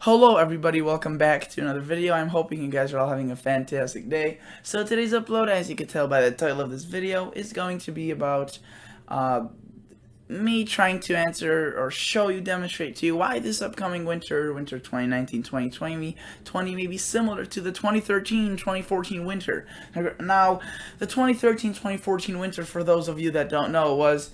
Hello everybody, welcome back to another video. I'm hoping you guys are all having a fantastic day. So today's upload, as you can tell by the title of this video, is going to be about me trying to answer or show you, demonstrate to you why this upcoming winter 2019-2020 may be similar to the 2013-2014 winter. Now, the 2013-2014 winter, for those of you that don't know, was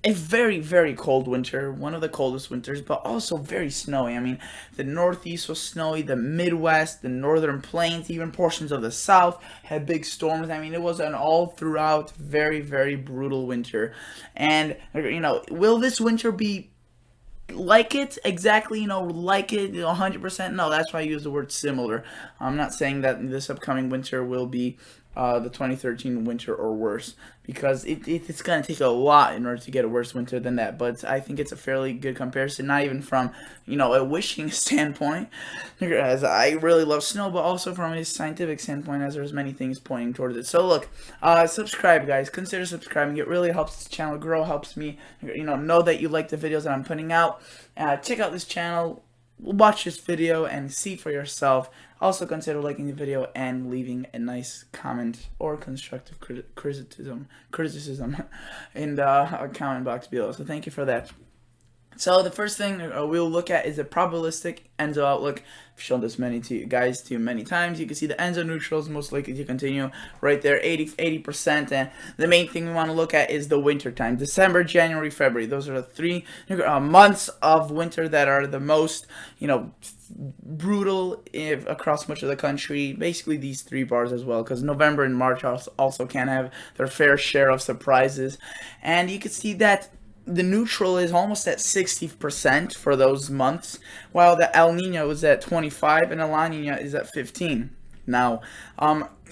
a very, very cold winter, one of the coldest winters, but also very snowy. I mean, the Northeast was snowy, the Midwest, the Northern Plains, even portions of the South had big storms. I mean, it was an all throughout very, very brutal winter. And, will this winter be like it exactly, like it 100%? No, that's why I use the word similar. I'm not saying that this upcoming winter will be the 2013 winter or worse, because it's going to take a lot in order to get a worse winter than that. But I think it's a fairly good comparison, not even from a wishing standpoint, as I really love snow, but also from a scientific standpoint, as there's many things pointing towards it. So look, subscribe, guys. Consider subscribing. It really helps the channel grow, helps me know that you like the videos that I'm putting out. Check out this channel, watch this video and see for yourself. Also consider liking the video and leaving a nice comment or constructive criticism in the comment box below. So thank you for that. So the first thing we'll look at is the probabilistic Enzo outlook. I've shown this to you guys many times. You can see the Enzo neutral is most likely to continue right there, 80%. And the main thing we want to look at is the winter time. December, January, February. Those are the three months of winter that are the most, brutal across much of the country. Basically these three bars as well, because November and March also can have their fair share of surprises. And you can see that the neutral is almost at 60% for those months, while the El Nino is at 25 and the La Nina is at 15. Now,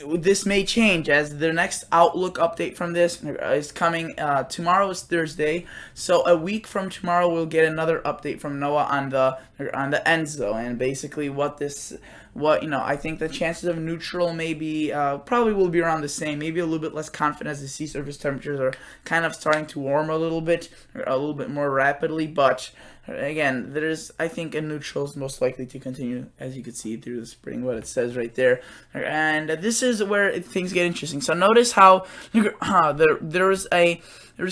this may change as the next outlook update from this is coming. Tomorrow is Thursday, so a week from tomorrow we'll get another update from NOAA on the Enzo, and basically I think the chances of neutral may be probably will be around the same, maybe a little bit less confident as the sea surface temperatures are kind of starting to warm a little bit more rapidly. But again, I think a neutral is most likely to continue, as you can see through the spring, what it says right there. And this is where things get interesting. So notice how there's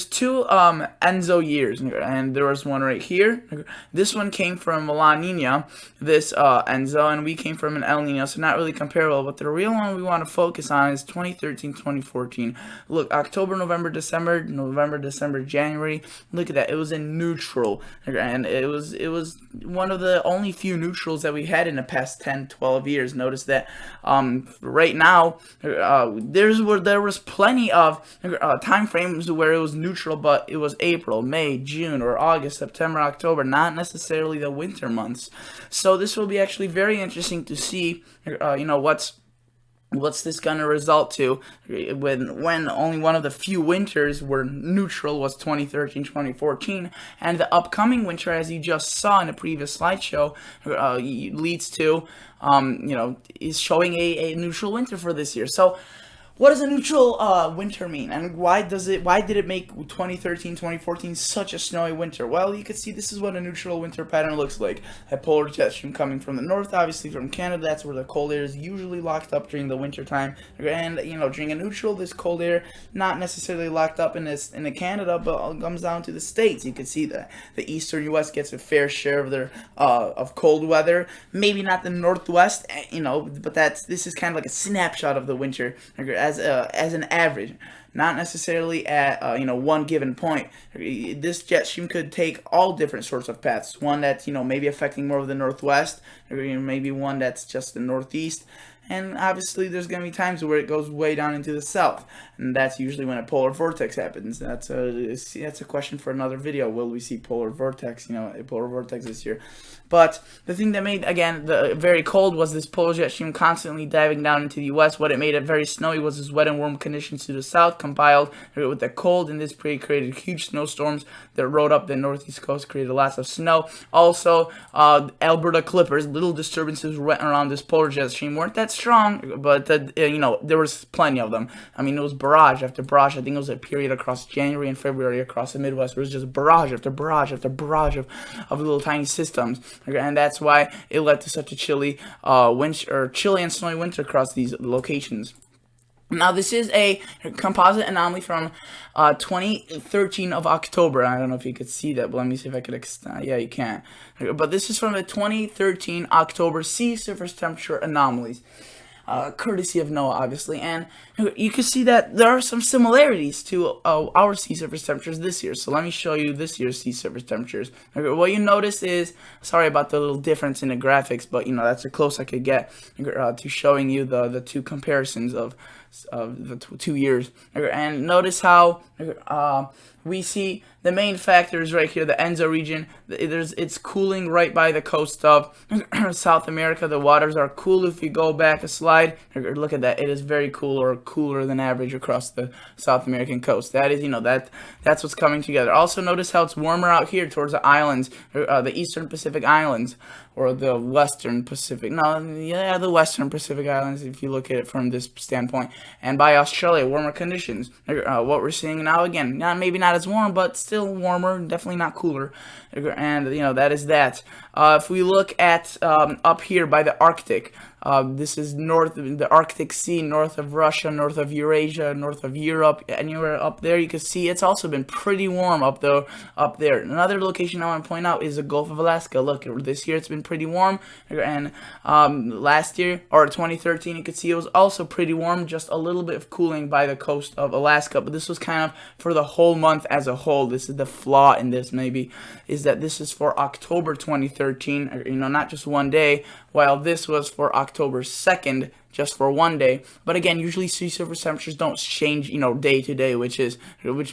two Enzo years, and there was one right here. This one came from La Nina, this Enzo, and we came from an El Nino, so not really comparable. But the real one we want to focus on is 2013-2014. Look, October, November, December, January. Look at that. It was in neutral, and it was one of the only few neutrals that we had in the past 10-12 years. Notice that right now there was plenty of time frames where it was neutral, but it was April, May, June, or August, September, October, not necessarily the winter months. So this will be actually very interesting to see what's this gonna result to when only one of the few winters were neutral was 2013-2014, and the upcoming winter, as you just saw in the previous slideshow, leads to is showing a neutral winter for this year. So what does a neutral winter mean, and why did it make 2013-2014 such a snowy winter? Well, you can see this is what a neutral winter pattern looks like. A polar jet stream coming from the north, obviously from Canada. That's where the cold air is usually locked up during the winter time. And during a neutral, this cold air not necessarily locked up in the Canada, but comes down to the states. You can see that the eastern U.S. gets a fair share of their of cold weather. Maybe not the northwest, but this is kind of like a snapshot of the winter as an average, not necessarily at one given point. This jet stream could take all different sorts of paths. One that's maybe affecting more of the northwest, or maybe one that's just the northeast. And obviously there's going to be times where it goes way down into the south, and that's usually when a polar vortex happens. That's a question for another video. Will we see polar vortex, a polar vortex this year? But the thing that made, again, the very cold was this polar jet stream constantly diving down into the U.S. What it made it very snowy was this wet and warm conditions to the south combined with the cold, and this created huge snowstorms that rode up the northeast coast, created lots of snow. Also, Alberta Clippers, little disturbances went around this polar jet stream weren't that strong, but there was plenty of them. I mean, it was barrage after barrage. I think it was a period across January and February across the Midwest. It was just barrage after barrage after barrage of little tiny systems, and that's why it led to such a chilly winter, or chilly and snowy winter across these locations. Now, this is a composite anomaly from 2013 of October. I don't know if you could see that, but let me see if I could extend. Yeah, you can. But this is from the 2013 October sea surface temperature anomalies. Courtesy of NOAA, obviously, and you can see that there are some similarities to our sea surface temperatures this year. So let me show you this year's sea surface temperatures. What you notice is, sorry about the little difference in the graphics, but that's the close I could get to showing you the two comparisons of the 2 years. And notice how we see the main factors right here, the Enzo region. It's cooling right by the coast of South America. The waters are cool. If you go back a slide, look at that. It is very cool, or cooler than average across the South American coast. That is, that's what's coming together. Also, notice how it's warmer out here towards the islands, the Eastern Pacific Islands, or the Western Pacific. The Western Pacific Islands, if you look at it from this standpoint. And by Australia, warmer conditions. What we're seeing now, again, maybe not as warm, but still warmer, definitely not cooler. And that is that. If we look at up here by the Arctic, this is north of the Arctic Sea, north of Russia, north of Eurasia, north of Europe, anywhere up there, you can see it's also been pretty warm up there. Another location I want to point out is the Gulf of Alaska. Look, this year it's been pretty warm, and last year, or 2013, you could see it was also pretty warm, just a little bit of cooling by the coast of Alaska, but this was kind of for the whole month as a whole. This is the flaw in this, maybe, is that this is for October 2013, not just one day, while this was for October 2nd, just for one day. But again, usually sea surface temperatures don't change, day to day, which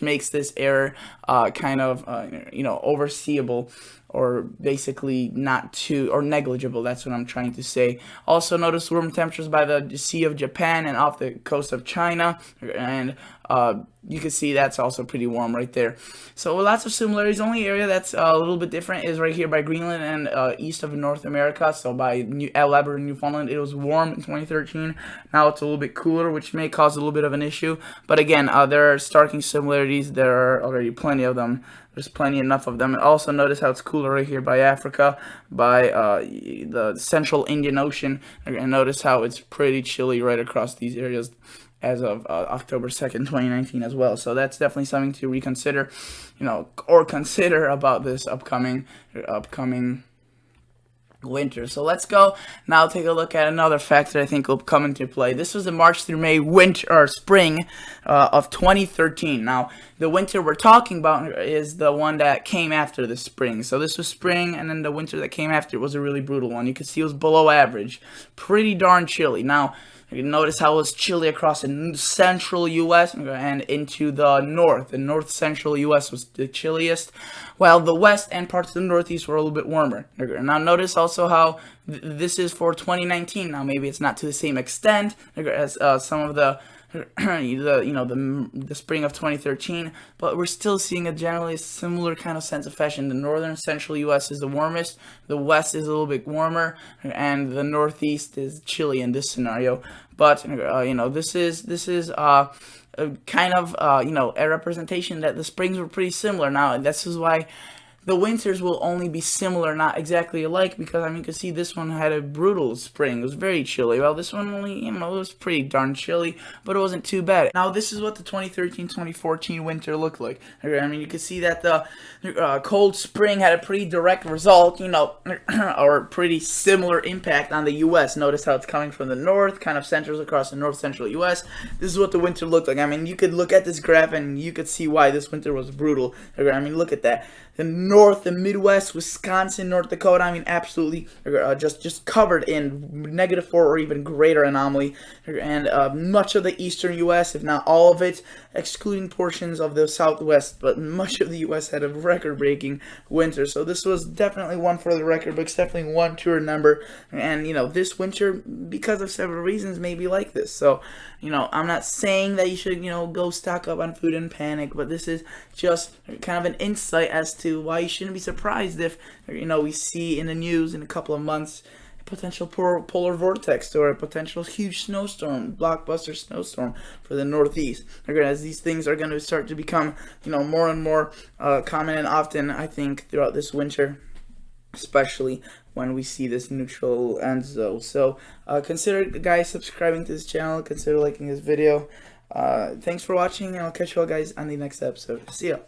makes this error kind of, overseeable, or basically not too, or negligible. That's what I'm trying to say. Also, notice warm temperatures by the Sea of Japan and off the coast of China, and you can see that's also pretty warm right there. So lots of similarities. The only area that's a little bit different is right here by Greenland and east of North America. So by Labrador and Newfoundland, it was warm in 2013. Now it's a little bit cooler, which may cause a little bit of an issue. But again, there are starking similarities. There are already plenty of them. There's plenty enough of them. And also notice how it's cooler right here by Africa, by the central Indian Ocean. And notice how it's pretty chilly right across these areas as of October 2nd, 2019 as well. So that's definitely something to reconsider, or consider about this upcoming winter. So let's go now take a look at another factor I think will come into play. This was the March through May winter, or spring of 2013. Now, the winter we're talking about is the one that came after the spring. So this was spring, and then the winter that came after it was a really brutal one. You can see it was below average, pretty darn chilly. Now, you can notice how it was chilly across the central U.S. and into the north. The north-central U.S. was the chilliest, while the west and parts of the northeast were a little bit warmer. Now, notice also how this is for 2019. Now, maybe it's not to the same extent as some of the spring of 2013, but we're still seeing a generally similar kind of sense of fashion. The northern central U.S. is the warmest, the west is a little bit warmer, and the northeast is chilly in this scenario. But this is kind of a representation that the springs were pretty similar. Now, this is why the winters will only be similar, not exactly alike, because, you can see this one had a brutal spring. It was very chilly. Well, this one only, it was pretty darn chilly, but it wasn't too bad. Now, this is what the 2013-2014 winter looked like. You can see that the cold spring had a pretty direct result, or pretty similar impact on the U.S. Notice how it's coming from the north, kind of centers across the north-central U.S. This is what the winter looked like. You could look at this graph and you could see why this winter was brutal. Look at that. The north, the Midwest, Wisconsin, North Dakota, absolutely just covered in -4 or even greater anomaly. And much of the eastern U.S., if not all of it, excluding portions of the Southwest, but much of the U.S. had a record-breaking winter. So this was definitely one for the record books, definitely one to remember. And, this winter, because of several reasons, may be like this. So, I'm not saying that you should, go stock up on food and panic, but this is just kind of an insight as to why you shouldn't be surprised if, we see in the news in a couple of months potential polar vortex or a potential huge snowstorm, blockbuster snowstorm for the Northeast. As these things are going to start to become, more and more common and often, I think, throughout this winter, especially when we see this neutral end zone. So consider, guys, subscribing to this channel. Consider liking this video. Thanks for watching, and I'll catch you all guys on the next episode. See ya.